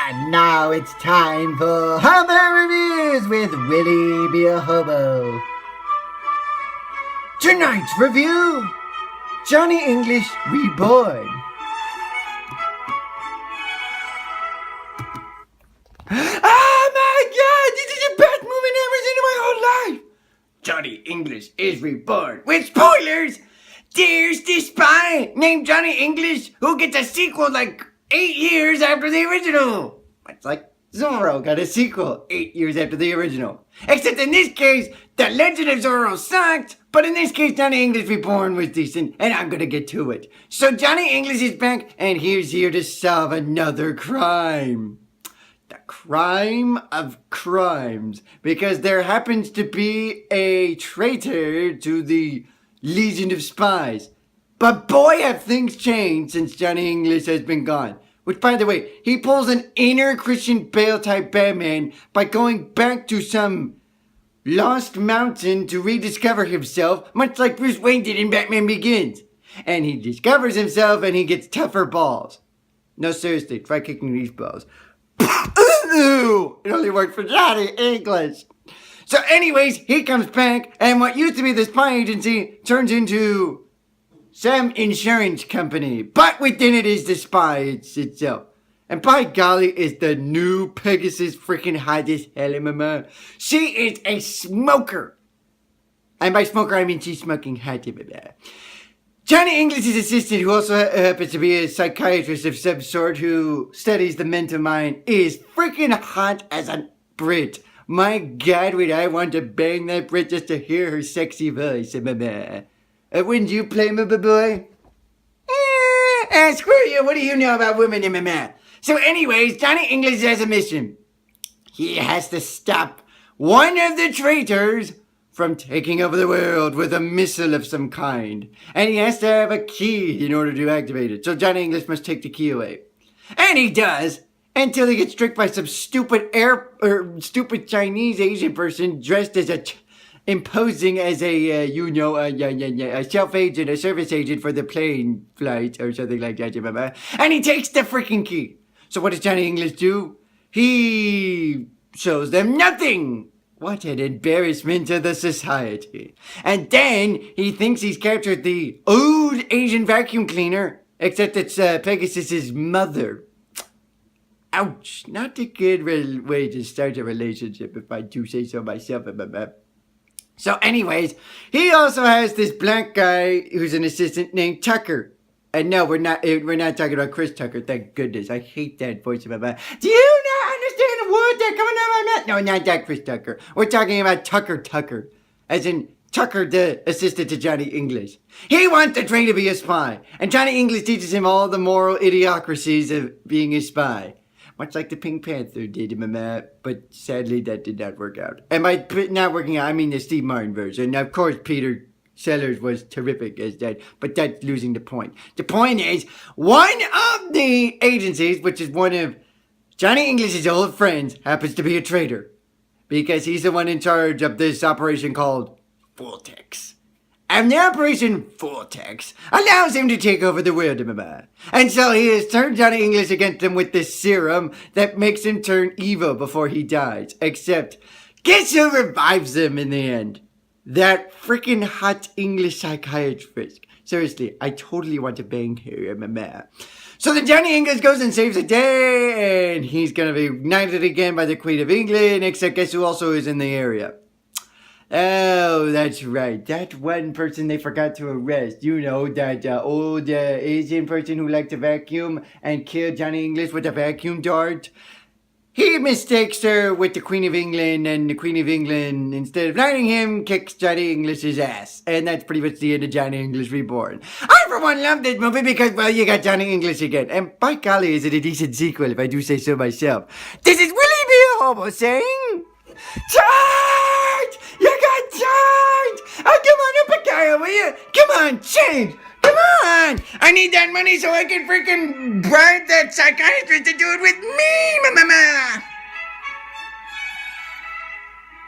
And now it's time for Hobo Reviews with Willie B.A. Hobo. Tonight's review, Johnny English Reborn. Oh my god, this is the best movie I've ever seen in my whole life! Johnny English is Reborn. With spoilers, there's this spy named Johnny English who gets a sequel like 8 years after the original. It's like Zorro got a sequel 8 years after the original. Except in this case, The Legend of Zorro sucked, but in this case, Johnny English Reborn was decent, and I'm gonna get to it. So Johnny English is back, and he's here to solve another crime. The crime of crimes. Because there happens to be a traitor to the Legion of Spies. But boy, have things changed since Johnny English has been gone. Which, by the way, he pulls an inner Christian Bale type Batman by going back to some lost mountain to rediscover himself, much like Bruce Wayne did in Batman Begins. And he discovers himself and he gets tougher balls. No, seriously, try kicking these balls. Ooh, it only worked for Johnny English. So anyways, he comes back, and what used to be the spy agency turns into some insurance company, but within it is the spy itself. And by golly, is the new Pegasus freaking hot as hell, mama. She is a smoker. And by smoker, I mean she's smoking hot. Johnny English's assistant, who also happens to be a psychiatrist of some sort who studies the mental mind, is freaking hot as a Brit. My God, would I want to bang that Brit just to hear her sexy voice, mama. Wouldn't you play me, boy? Screw you. What do you know about women, MMA? So anyways, Johnny English has a mission. He has to stop one of the traitors from taking over the world with a missile of some kind. And he has to have a key in order to activate it. So Johnny English must take the key away. And he does, until he gets tricked by some stupid stupid Chinese Asian person dressed as imposing as a self-agent, a service agent for the plane flight or something like that, remember? And he takes the freaking key. So what does Johnny English do? He shows them nothing. What an embarrassment to the society. And then he thinks he's captured the old Asian vacuum cleaner, except it's Pegasus's mother. Ouch. Not a good way to start a relationship, if I do say so myself. So anyways, he also has this black guy who's an assistant named Tucker. And no, we're not talking about Chris Tucker, thank goodness. I hate that voice of my mouth. Do you not understand the word that coming out of my mouth? No, not that Chris Tucker. We're talking about Tucker. As in Tucker, the assistant to Johnny English. He wants to train to be a spy. And Johnny English teaches him all the moral idiocracies of being a spy. Much like the Pink Panther did in my map, but sadly that did not work out. And by not working out, I mean the Steve Martin version. Now, of course, Peter Sellers was terrific as that, but that's losing the point. The point is, one of the agencies, which is one of Johnny English's old friends, happens to be a traitor. Because he's the one in charge of this operation called Vortex. And the Operation Vortex allows him to take over the world, remember? And so he has turned Johnny English against him with this serum that makes him turn evil before he dies. Except, guess who revives him in the end? That freaking hot English psychiatrist. Seriously, I totally want to bang her, remember? So then Johnny English goes and saves the day, and he's gonna be knighted again by the Queen of England, except guess who also is in the area? Oh, that's right. That one person they forgot to arrest. You know, that old Asian person who liked to vacuum and kill Johnny English with a vacuum dart. He mistakes her with the Queen of England, and the Queen of England, instead of knighting him, kicks Johnny English's ass. And that's pretty much the end of Johnny English Reborn. I, for one, love this movie because, well, you got Johnny English again. And by golly, is it a decent sequel, if I do say so myself. This is Willie B.A. Hobo saying... Charge! You got charge! Oh, come on, up a guy over here. Come on, change. Come on. I need that money so I can freaking bribe that psychiatrist to do it with me, mama.